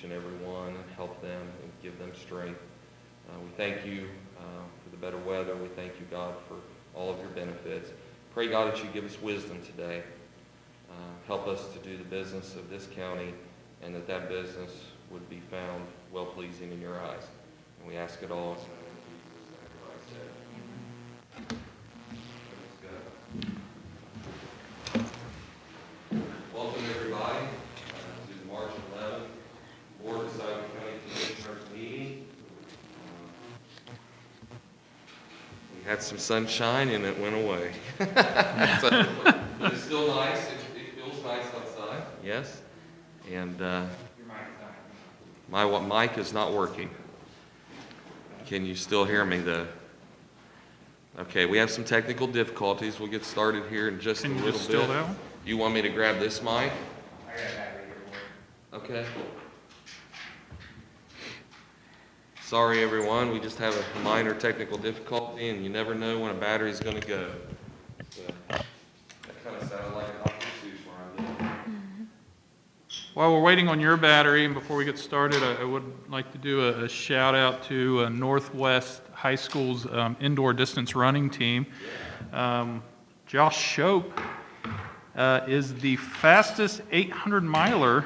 each and every one and help them and give them strength. We thank you for the better weather. We thank you, God, for all of your benefits. Pray, God, that you give us wisdom today. Help us to do the business of this county, and that business would be found well-pleasing in your eyes. And we ask it all in Jesus' name. Welcome, everybody, to the March 11th Board of Southern County Commissioners meeting. We had some sunshine and it went away. So, it's still nice. It feels nice outside. Yes. And my mic is not working. Can you still hear me though? Okay, we have some technical difficulties. We'll get started here in just a little bit. Still down? You want me to grab this mic? I got that right here. Okay. Sorry, everyone. We just have a minor technical difficulty, and you never know when a battery is going to go. So, that kind of sounded like an opportunity where I'm While we're waiting on your battery, and before we get started, I would like to do a shout out to Northwest High School's indoor distance running team. Josh Shope is the fastest 800-miler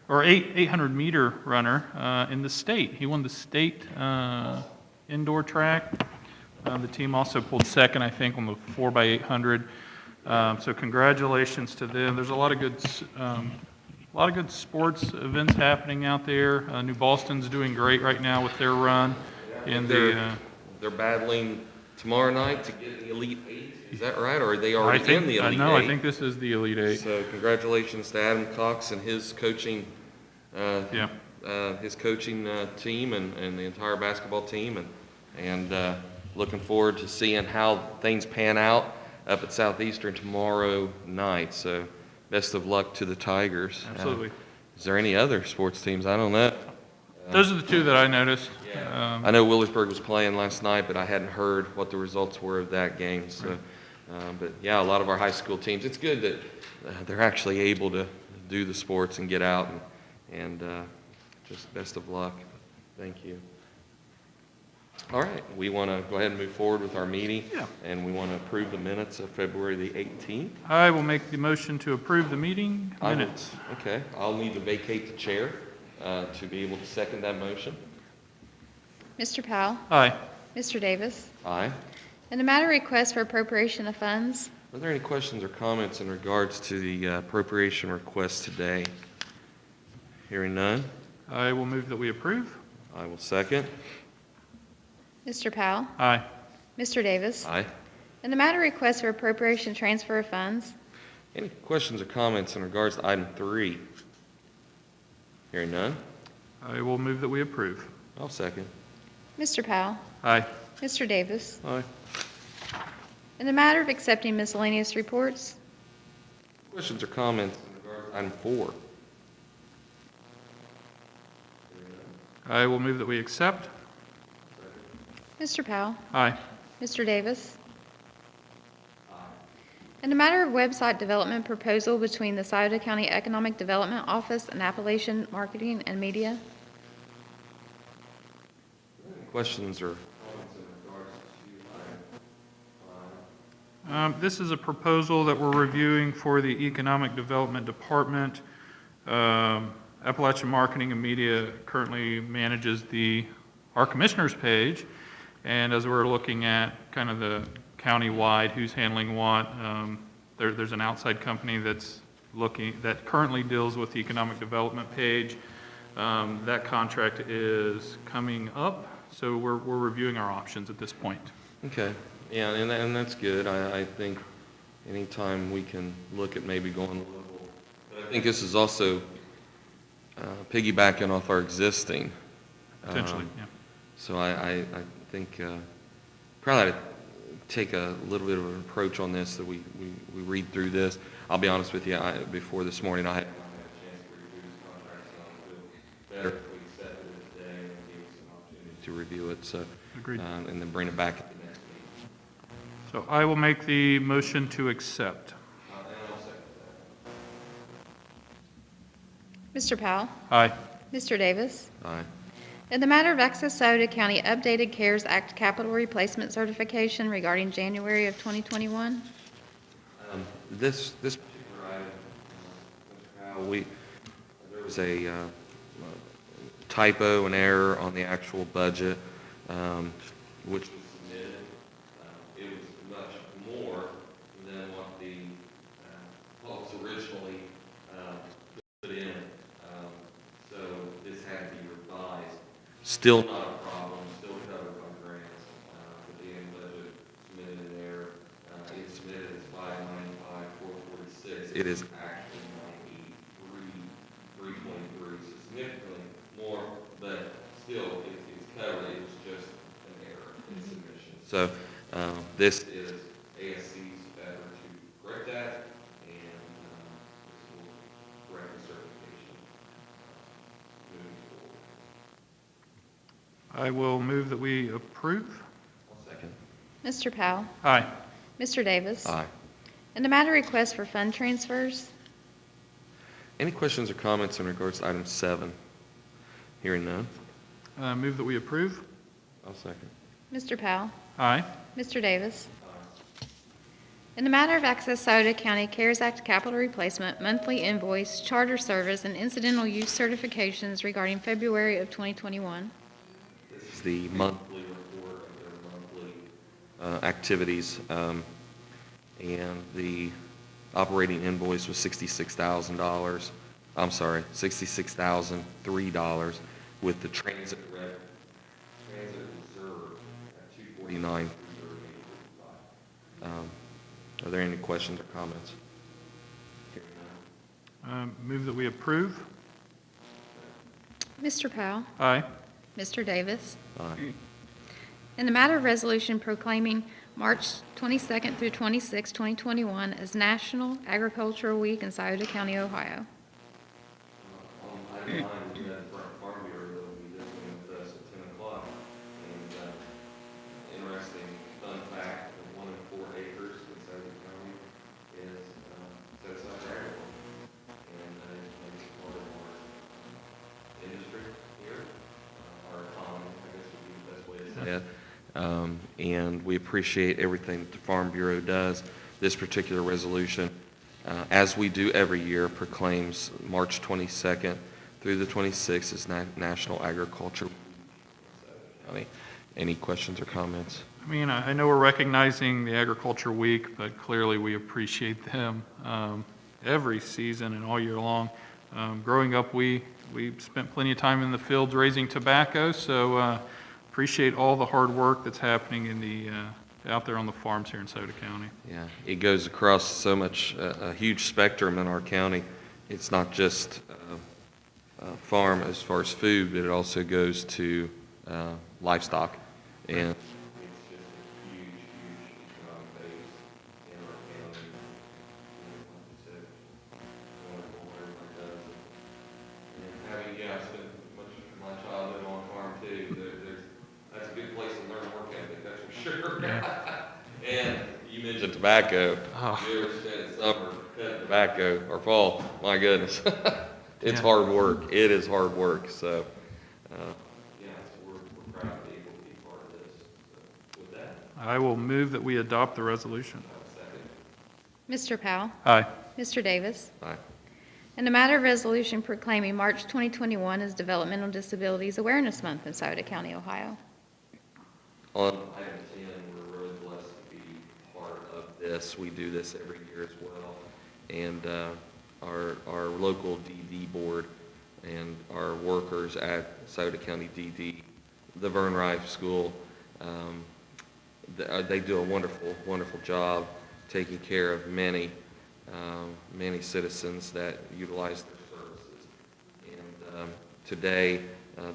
or 800-meter runner in the state. He won the state indoor track. The team also pulled second, I think, on the 4x800. So congratulations to them. There's a lot of good sports events happening out there. New Boston's doing great right now with their run. And they're battling tomorrow night to get the Elite Eight. Is that right, or are they already in the Elite Eight? No, I think this is the Elite Eight. So congratulations to Adam Cox and his coaching, team and the entire basketball team, and looking forward to seeing how things pan out up at Southeastern tomorrow night. So best of luck to the Tigers. Absolutely. Is there any other sports teams? I don't know. Those are the two that I noticed. I know Willersburg was playing last night, but I hadn't heard what the results were of that game. So, but yeah, a lot of our high school teams. It's good that they're actually able to do the sports and get out, and just best of luck. Thank you. All right, we want to go ahead and move forward with our meeting, and we want to approve the minutes of February the 18th. I will make the motion to approve the meeting minutes. Okay, I'll need to vacate the chair to be able to second that motion. Mr. Powell? Aye. Mr. Davis? Aye. In the matter of request for appropriation of funds, Are there any questions or comments in regards to the appropriation request today? Hearing none, I will move that we approve. I will second. Mr. Powell? Aye. Mr. Davis? Aye. In the matter of request for appropriation transfer of funds, Any questions or comments in regards to item 3? Hearing none, I will move that we approve. I'll second. Mr. Powell? Aye. Mr. Davis? Aye. In the matter of accepting miscellaneous reports, Questions or comments in regards to item 4? I will move that we accept. Mr. Powell? Aye. Mr. Davis? In the matter of website development proposal between the Scioto County Economic Development Office and Appalachian Marketing and Media, Questions or comments in regards to item 5? This is a proposal that we're reviewing for the Economic Development Department. Appalachian Marketing and Media currently manages our commissioners page, and as we're looking at kind of the county-wide who's handling what, there's an outside company that currently deals with the economic development page. That contract is coming up, so we're reviewing our options at this point. Okay, yeah, and that's good. I think anytime we can look at maybe going a little, but I think this is also piggybacking off our existing. Potentially, yeah. So I think probably ought to take a little bit of an approach on this, that we read through this. I'll be honest with you, before this morning I hadn't had a chance to review this contract, so better if we accepted it today and gave us an opportunity to review it, so Agreed. and then bring it back at the next meeting. So I will make the motion to accept. And I'll second that. Mr. Powell? Aye. Mr. Davis. Aye. In the matter of Access Sauter County updated CARES Act capital replacement certification regarding January of 2021. This particular item, Mr. Powell, there was a typo, an error on the actual budget, which was submitted. It was much more than what was originally put in. So this had to be revised. Still not a problem, still covered by grants. But the end budget submitted in there, it's submitted as 595,446. It is actually 93,323, so significantly more, but still, it's covered. It was just an error in submission. So this is ASC's effort to correct that, and this will correct the certification moving forward. I will move that we approve. Second. Mr. Powell. Aye. Mr. Davis. Aye. In the matter request for fund transfers. Any questions or comments in regards to item 7? Hearing none. Move that we approve. I'll second. Mr. Powell. Aye. Mr. Davis. In the matter of Access Sauter County CARES Act capital replacement, monthly invoice, charter service, and incidental use certifications regarding February of 2021. This is the monthly report of their monthly activities, and the operating invoice was $66,000. I'm sorry, $66,003 with the transit reserve at $249,385. Are there any questions or comments? Hearing none. Move that we approve. Mr. Powell. Aye. Mr. Davis. Aye. In the matter of resolution proclaiming March 22nd through 26, 2021 as National Agricultural Week in Sauter County, Ohio. On item 9, we met in front of Farm Bureau, that will be visiting with us at 10 o'clock. And interesting fun fact, 1 in 4 acres in Sauter County is sets up for agriculture. And it's part of our industry here, our economy, I guess would be the best way to say it. And we appreciate everything that the Farm Bureau does. This particular resolution, as we do every year, proclaims March 22nd through the 26th as National Agriculture Week. Any questions or comments? I mean, I know we're recognizing the Agriculture Week, but clearly we appreciate them every season and all year long. Growing up, we spent plenty of time in the fields raising tobacco, so appreciate all the hard work that's happening in the out there on the farms here in Sauter County. Yeah, it goes across so much, a huge spectrum in our county. It's not just farm as far as food, but it also goes to livestock. And it's just a huge, huge economic base in our county. And like you said, wonderful what everybody does. And having, I spent much of my childhood on a farm too. That's a good place to learn work ethic, that's for sure. And you mentioned tobacco. Oh. You ever spent summer cutting tobacco or fall? My goodness. It's Yeah. hard work. It is hard work. So, so we're proud to be able to be part of this. So with that, I will move that we adopt the resolution. I'll second. Mr. Powell. Aye. Mr. Davis. Aye. In the matter of resolution proclaiming March 2021 as Developmental Disabilities Awareness Month in Sauter County, Ohio. On item 10, we're really blessed to be part of this. We do this every year as well. And our local DD board and our workers at Sauter County DD, the Vern Rife School, they do a wonderful, wonderful job taking care of many citizens that utilize their services. And today,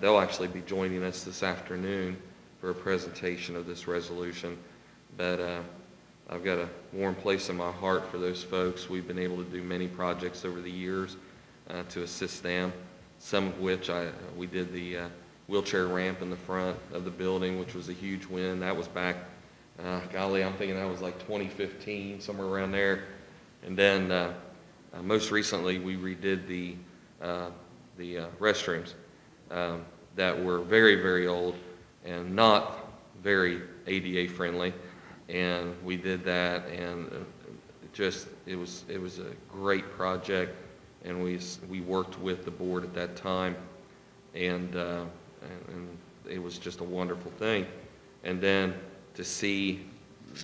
they'll actually be joining us this afternoon for a presentation of this resolution. But I've got a warm place in my heart for those folks. We've been able to do many projects over the years to assist them, some of which we did the wheelchair ramp in the front of the building, which was a huge win. That was back, golly, I'm thinking that was like 2015, somewhere around there. And then most recently, we redid the restrooms that were very, very old and not very ADA friendly. And we did that, and it was a great project, and we worked with the board at that time, and it was just a wonderful thing. And then to see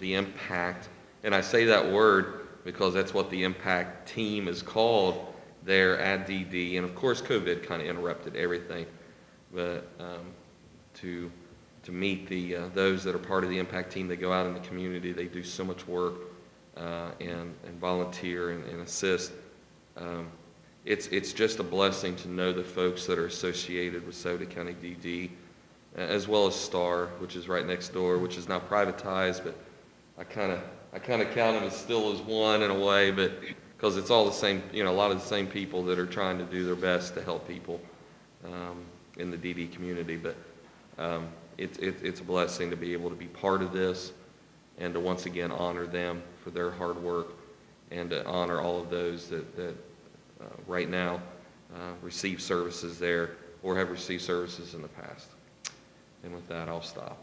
the impact, and I say that word because that's what the impact team is called there at DD, and of course COVID kind of interrupted everything, but to meet those that are part of the impact team, they go out in the community, they do so much work and volunteer and assist. It's just a blessing to know the folks that are associated with Sauter County DD, as well as Star, which is right next door, which is now privatized, but I kind of count them as still as one in a way, but because it's all the same, a lot of the same people that are trying to do their best to help people in the DD community. But it's a blessing to be able to be part of this and to once again honor them for their hard work and to honor all of those that right now receive services there or have received services in the past. And with that, I'll stop.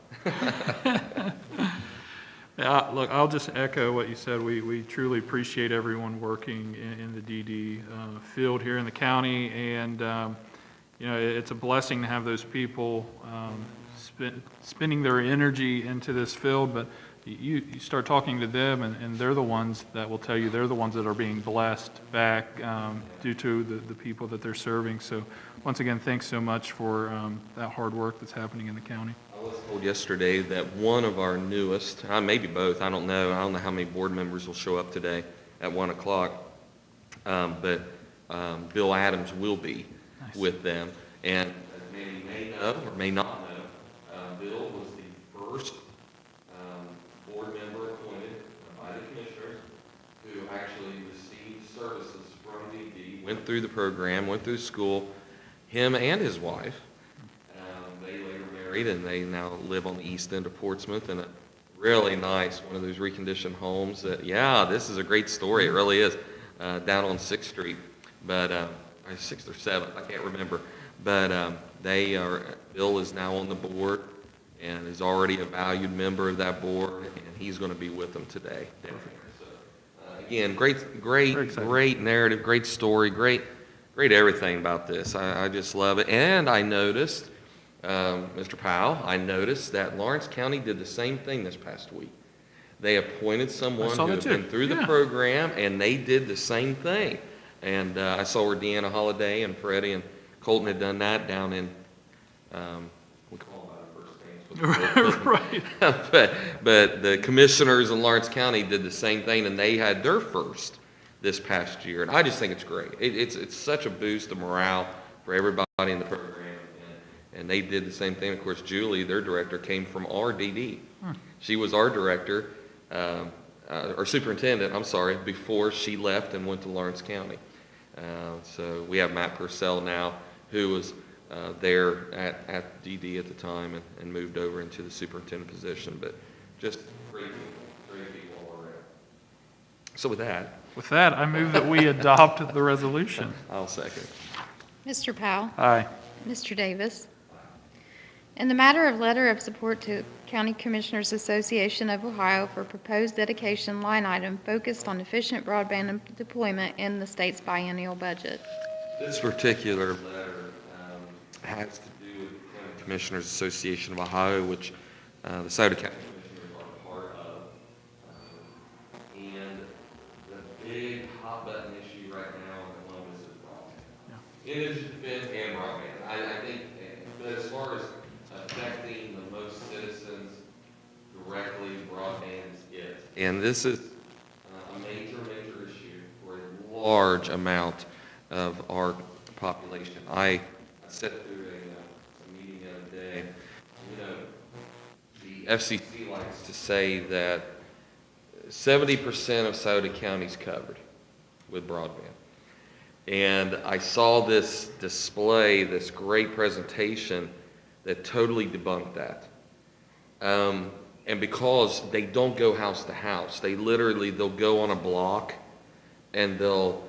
Yeah, look, I'll just echo what you said. We truly appreciate everyone working in the DD field here in the county, and it's a blessing to have those people spending their energy into this field. But you start talking to them, and they're the ones that will tell you they're the ones that are being blessed back due to the people that they're serving. So once again, thanks so much for that hard work that's happening in the county. I was told yesterday that one of our newest, maybe both, I don't know how many board members will show up today at 1 o'clock, but Bill Adams will be with them. And as many may know or may not know, Bill was the first board member appointed by the commissioners who actually received services from DD, went through the program, went through school, him and his wife. They later married, and they now live on the east end of Portsmouth in a really nice, one of those reconditioned homes that, this is a great story, it really is, down on 6th Street, but 6th or 7th, I can't remember, but Bill is now on the board and is already a valued member of that board, and he's going to be with them today. So, again, great narrative, great story, great everything about this. I just love it. And I noticed, Mr. Powell, that Lawrence County did the same thing this past week. They appointed someone who had been through the program, and they did the same thing. And I saw where Deanna Holiday and Freddie and Colton had done that down in, we call them by the first names. Right. but the commissioners in Lawrence County did the same thing, and they had their first this past year. And I just think it's great. It's such a boost of morale for everybody in the program. And they did the same thing. Of course, Julie, their director, came from our DD. She was our director, or superintendent, I'm sorry, before she left and went to Lawrence County. So we have Matt Purcell now, who was there at DD at the time and moved over into the superintendent position. But just great people all around. So with that, I move that we adopt the resolution. I'll second. Mr. Powell? Aye. Mr. Davis? In the matter of letter of support to County Commissioners Association of Ohio for proposed dedication line item focused on efficient broadband deployment in the state's biennial budget. This particular letter has to do with the County Commissioners Association of Ohio, which the Sauter County Commissioners are part of. And the big hot button issue right now in Columbus is broadband. Energy defense and broadband. I think, but as far as affecting the most citizens directly, broadband is it. And this is a major issue for a large amount of our population. I sat through a meeting the other day. The FCC likes to say that 70% of Sauter County is covered with broadband. And I saw this display, this great presentation that totally debunked that. And because they don't go house to house, they'll go on a block and they'll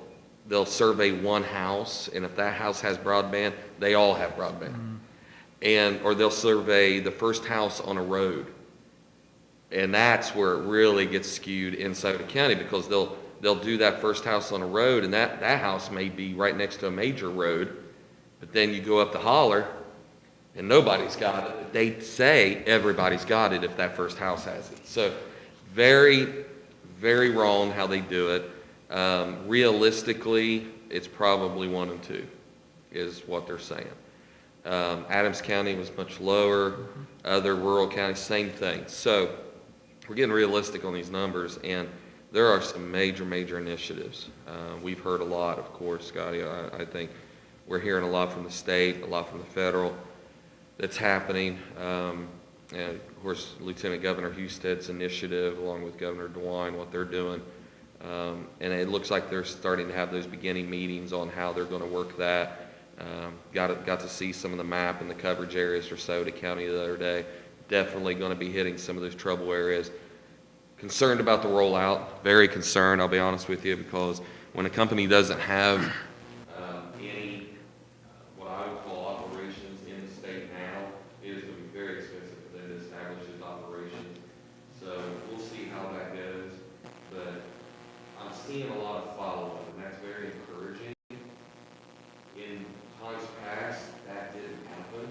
they'll survey one house, and if that house has broadband, they all have broadband. Or they'll survey the first house on a road. And that's where it really gets skewed in Sauter County, because they'll do that first house on a road, and that house may be right next to a major road, but then you go up the holler, and nobody's got it. They say everybody's got it if that first house has it. So very, very wrong how they do it. Realistically, it's probably 1 and 2 is what they're saying. Adams County was much lower. Other rural counties, same thing. So we're getting realistic on these numbers, and there are some major, major initiatives. We've heard a lot, of course, Scotty. I think we're hearing a lot from the state, a lot from the federal that's happening. And of course, Lieutenant Governor Husted's initiative, along with Governor DeWine, what they're doing. And it looks like they're starting to have those beginning meetings on how they're going to work that. Got to see some of the map and the coverage areas for Sauter County the other day. Definitely going to be hitting some of those trouble areas. Concerned about the rollout, very concerned, I'll be honest with you, because when a company doesn't have any what I would call operations in the state now, it is going to be very expensive for them to establish those operations. So we'll see how that goes, but I'm seeing a lot of follow-up, and that's very encouraging. In times past, that didn't happen,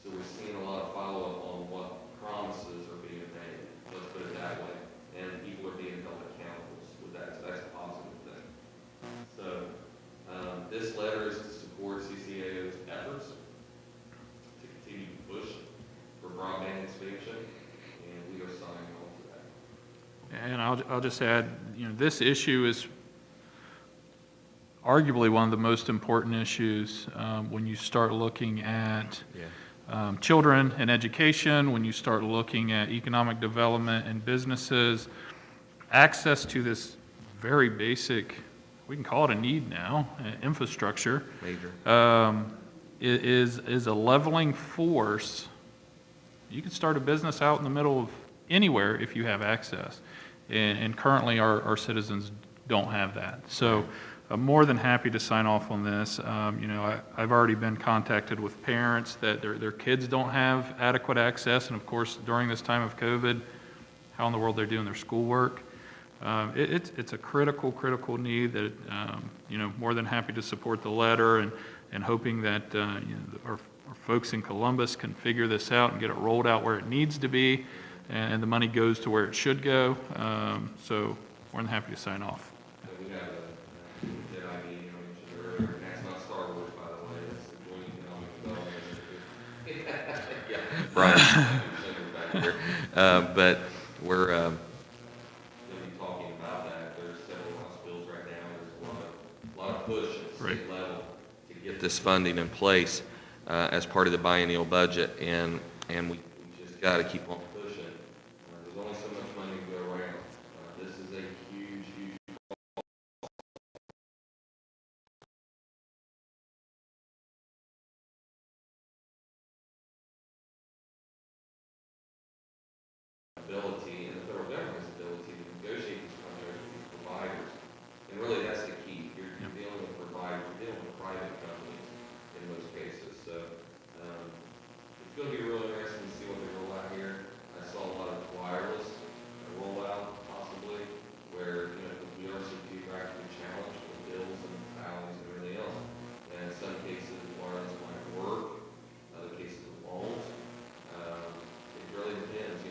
so we're seeing a lot of follow-up on what promises are being made, let's put it that way, and people are being held accountable with that, so that's a positive thing. So, this letter is to support CCAO's efforts to continue to push for broadband expansion, and we are signing on to that. And I'll just add, this issue is arguably one of the most important issues when you start looking at children and education, when you start looking at economic development and businesses. Access to this very basic, we can call it a need now, infrastructure, Major. is a leveling force. You can start a business out in the middle of anywhere if you have access. And currently our citizens don't have that. So I'm more than happy to sign off on this. I've already been contacted with parents that their kids don't have adequate access, and of course, during this time of COVID, how in the world they're doing their schoolwork. It's a critical need that, more than happy to support the letter, and hoping that our folks in Columbus can figure this out and get it rolled out where it needs to be, and the money goes to where it should go. So more than happy to sign off. We have a Jedi meeting I mentioned earlier, and that's not Star Wars, by the way, that's the Joint Economic Development. Yeah, Brian, back here. But we're going to be talking about that. There's several House bills right now. There's a lot of push at the state level to get this funding in place as part of the biennial budget, and we just got to keep on pushing. There's only so much money to go around. This is a huge ability, and the federal government's ability to negotiate these contracts with these providers. And really, that's the key. You're dealing with providers, you're dealing with private companies in most cases. So it's going to be real interesting to see what they roll out here. I saw a lot of wireless rollout, possibly, where we are so geographically challenged with bills and filings and everything else. And in some cases, wireless might work. Other cases, it won't. It really depends.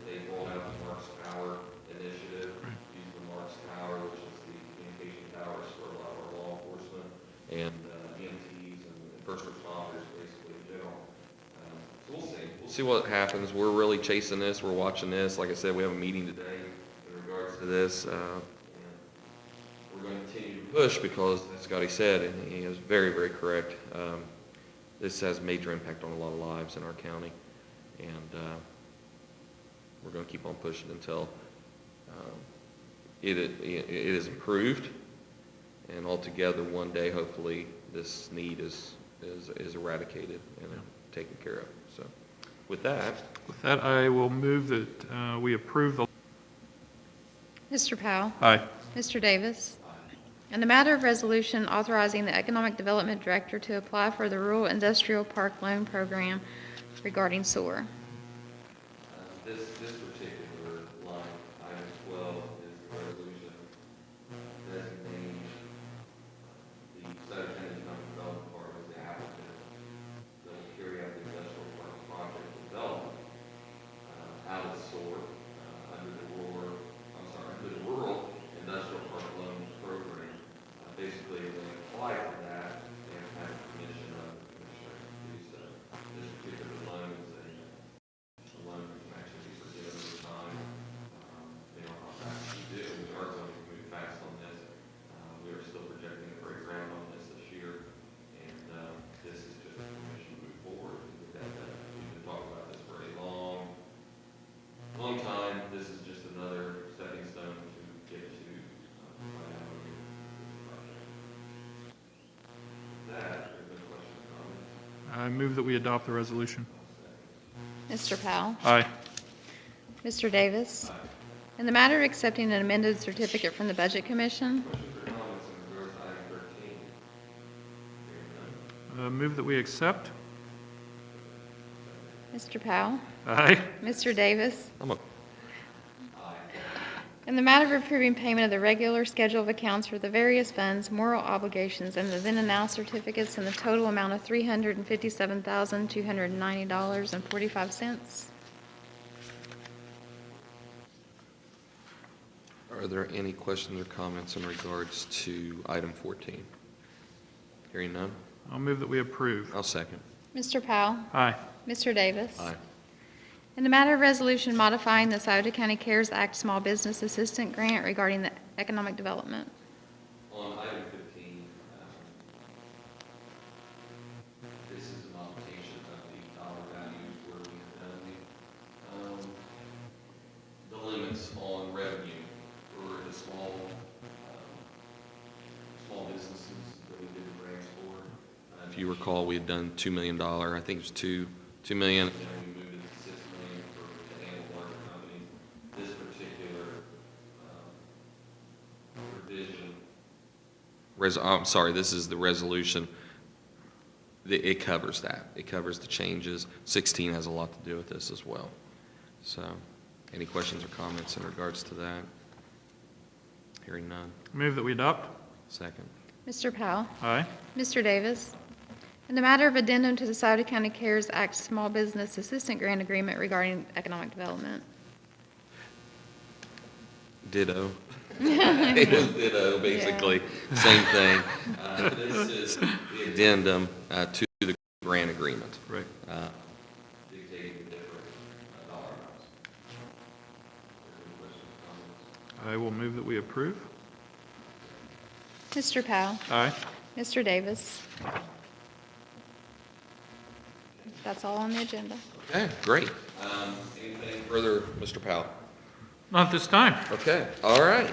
They rolled out the Marks Tower initiative, used the Marks Tower, which is the communication towers for a lot of our law enforcement and EMTs and first responders, basically, in general. So we'll see. We'll see what happens. We're really chasing this. We're watching this. Like I said, we have a meeting today in regards to this. And we're going to continue to push because, as Scotty said, and he is very, very correct, this has major impact on a lot of lives in our county. And we're going to keep on pushing until it is improved, and altogether one day, hopefully, this need is eradicated and taken care of. So, with that, I will move that we approve the. Mr. Powell? Aye. Mr. Davis? In the matter of resolution authorizing the Economic Development Director to apply for the Rural Industrial Park Loan Program regarding sewer. This particular line, item 12, is the resolution designating the Southern Tennessee Economic Development Park as the applicant that will carry out the industrial park project development out of SOAR under the Rural Industrial Park Loan Program. Basically, when they apply for that, they have to have permission of the commissioner to do so. This particular loan is a loan that can actually be forgiven over time. They don't know how fast we do. We are going to move fast on this. We are still projecting a break ground on this year, and this is just a permission to move forward. We've been talking about this for a long time. This is just another stepping stone to get to finality of this project. That, if there are no questions or comments. I move that we adopt the resolution. Mr. Powell? Aye. Mr. Davis? In the matter of accepting an amended certificate from the Budget Commission. Questions or comments in regards to item 13? Hearing none. Move that we accept. Mr. Powell? Aye. Mr. Davis? I'm a In the matter of approving payment of the regular schedule of accounts for the various funds, moral obligations, and the then and now certificates in the total amount of $357,290.45. Are there any questions or comments in regards to item 14? Hearing none, I'll move that we approve. I'll second. Mr. Powell? Aye. Mr. Davis? Aye. In the matter of resolution modifying the Scioto County CARES Act Small Business Assistant Grant regarding the economic development. On item 15, this is a modification of the dollar values where we've done the limits on revenue for the small businesses that we did the grants for. If you recall, we had done $2 million, I think it was $2 million. And then we moved it to $6 million to handle larger companies. This particular provision, I'm sorry, this is the resolution. It covers that. It covers the changes. 16 has a lot to do with this as well. So, any questions or comments in regards to that? Hearing none. Move that we adopt. Second. Mr. Powell? Aye. Mr. Davis? In the matter of addendum to the Scioto County CARES Act Small Business Assistant Grant Agreement regarding economic development. Ditto. Ditto, basically. Same thing. This is the addendum to the grant agreement. Right. Dictating different dollar amounts. Any questions or comments? I will move that we approve. Mr. Powell? Aye. Mr. Davis? That's all on the agenda. Okay, great. Anything further, Mr. Powell? Not this time. Okay, all right. At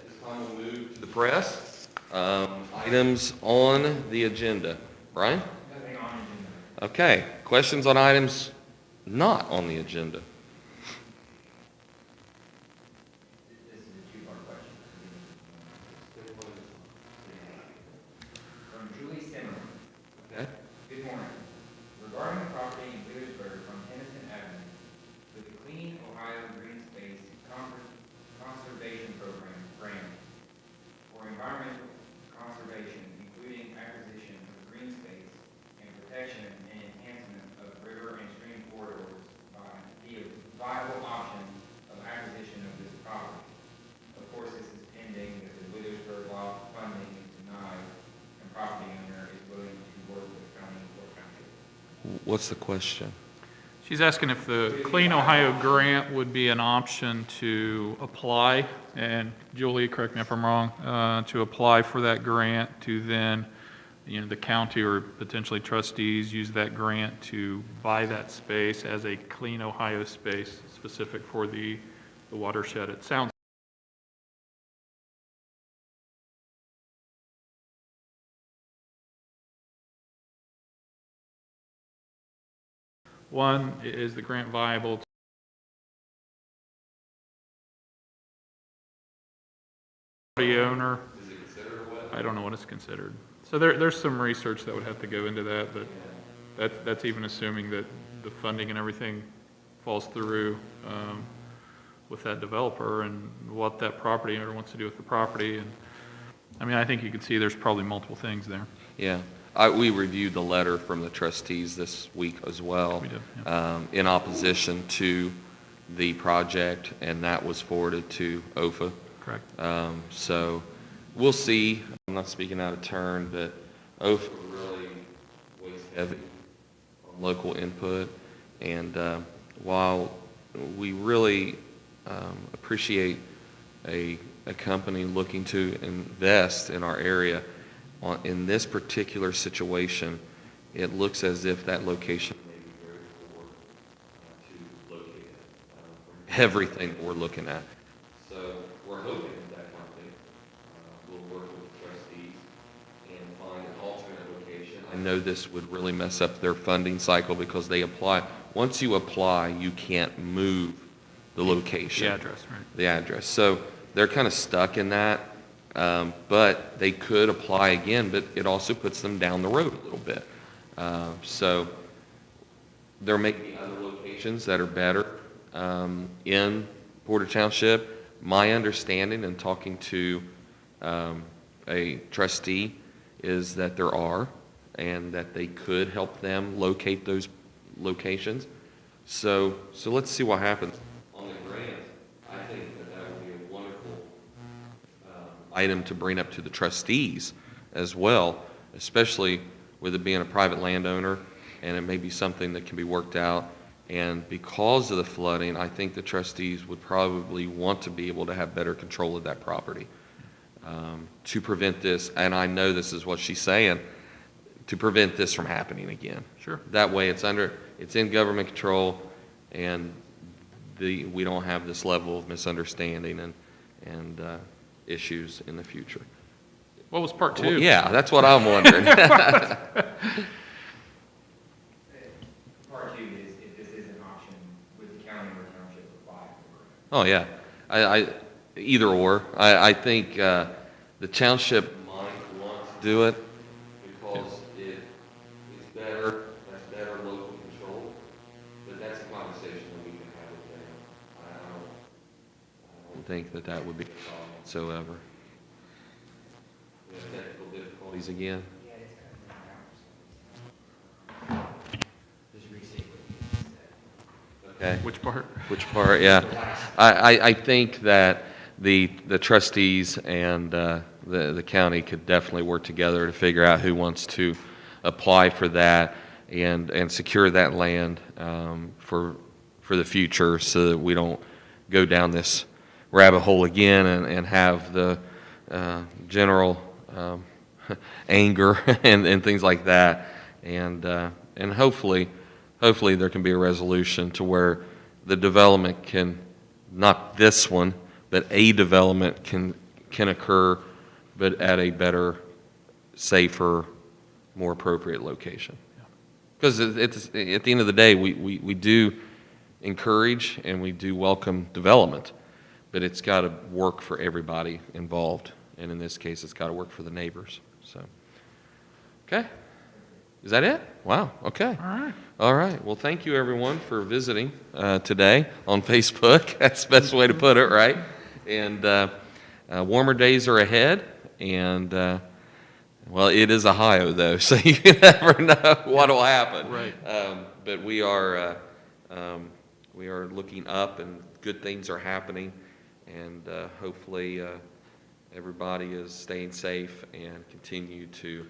this time, we'll move to the press. Items on the agenda. Brian? Nothing on agenda. Okay, questions on items not on the agenda? This is a two-part question. From Julie Simmerman. Okay. Good morning. Regarding the property in Lewisburg from Tennyson Avenue, with the Clean Ohio Green Space Conservation Program grant for environmental conservation, including acquisition of green space and protection and enhancement of river and stream corridors by the viable option of acquisition of this property. Of course, this is pending that the Lewisburg law funding is denied and property owner is willing to work with county or county. What's the question? She's asking if the Clean Ohio grant would be an option to apply, and Julie, correct me if I'm wrong, to apply for that grant to then, the county or potentially trustees use that grant to buy that space as a Clean Ohio space specific for the watershed. It sounds one, is the grant viable? The owner, Is the I don't know what it's considered. So there's some research that would have to go into that, but that's even assuming that the funding and everything falls through with that developer and what that property owner wants to do with the property. And I mean, I think you can see there's probably multiple things there. Yeah. We reviewed the letter from the trustees this week as well. We did, In opposition to the project, and that was forwarded to OFA. Correct. So we'll see. I'm not speaking out of turn, but OFA really weighs heavy on local input. And while we really appreciate a company looking to invest in our area, in this particular situation, it looks as if that location may be very poor to locate it, from everything we're looking at. So we're hoping that company will work with the trustees and find an alternate location. I know this would really mess up their funding cycle because they apply. Once you apply, you can't move the location. The address, right. The address. So they're kind of stuck in that. But they could apply again, but it also puts them down the road a little bit. So there may be other locations that are better in Porter Township. My understanding in talking to a trustee is that there are, and that they could help them locate those locations. So let's see what happens. On the grant, I think that would be a wonderful item to bring up to the trustees as well, especially with it being a private landowner, and it may be something that can be worked out. And because of the flooding, I think the trustees would probably want to be able to have better control of that property to prevent this. And I know this is what she's saying, to prevent this from happening again. Sure. That way it's in government control, and we don't have this level of misunderstanding and issues in the future. What was part two? Well, yeah, that's what I'm wondering. Part two is if this is an option, would the county or township apply for it? Oh, yeah. Either or. I think the township might want to do it because it's better, that's better local control, but that's a conversation that we can have with them. I don't think that would be a problem whatsoever. We have technical difficulties again. Yeah, it's kind of just restate what you said. Okay. Which part? Which part? Yeah. I think that the trustees and the county could definitely work together to figure out who wants to apply for that and secure that land for the future, so that we don't go down this rabbit hole again and have the general anger and things like that. And hopefully there can be a resolution to where the development can, not this one, but a development can occur, but at a better, safer, more appropriate location. Because it's at the end of the day, we do encourage and we do welcome development, but it's got to work for everybody involved. And in this case, it's got to work for the neighbors. So, okay. Is that it? Wow. Okay. All right. All right. Well, thank you, everyone, for visiting today on Facebook. That's the best way to put it, right? And warmer days are ahead. And, well, it is Ohio, though, so you never know what will happen. Right. But we are looking up, and good things are happening. And hopefully everybody is staying safe and continue to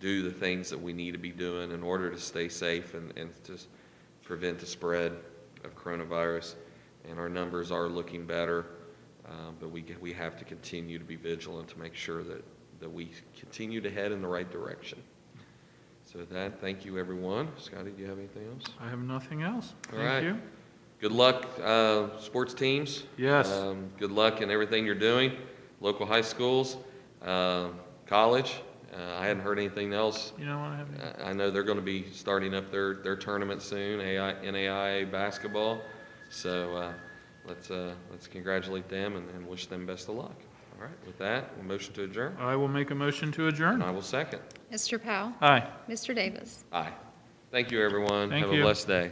do the things that we need to be doing in order to stay safe and to prevent the spread of coronavirus. And our numbers are looking better, but we have to continue to be vigilant to make sure that we continue to head in the right direction. So with that, thank you, everyone. Scotty, do you have anything else? I have nothing else. All Thank right. you. Good luck, sports teams. Yes. Good luck in everything you're doing, local high schools, college. I hadn't heard anything else. You know what? I have I know they're going to be starting up their tournament soon, NAIA basketball. So let's congratulate them and wish them best of luck. All right, with that, a motion to adjourn, I will make a motion to and adjourn. I will second. Mr. Powell? Aye. Mr. Davis? Aye. Thank you, everyone. Thank Have a you. blessed day.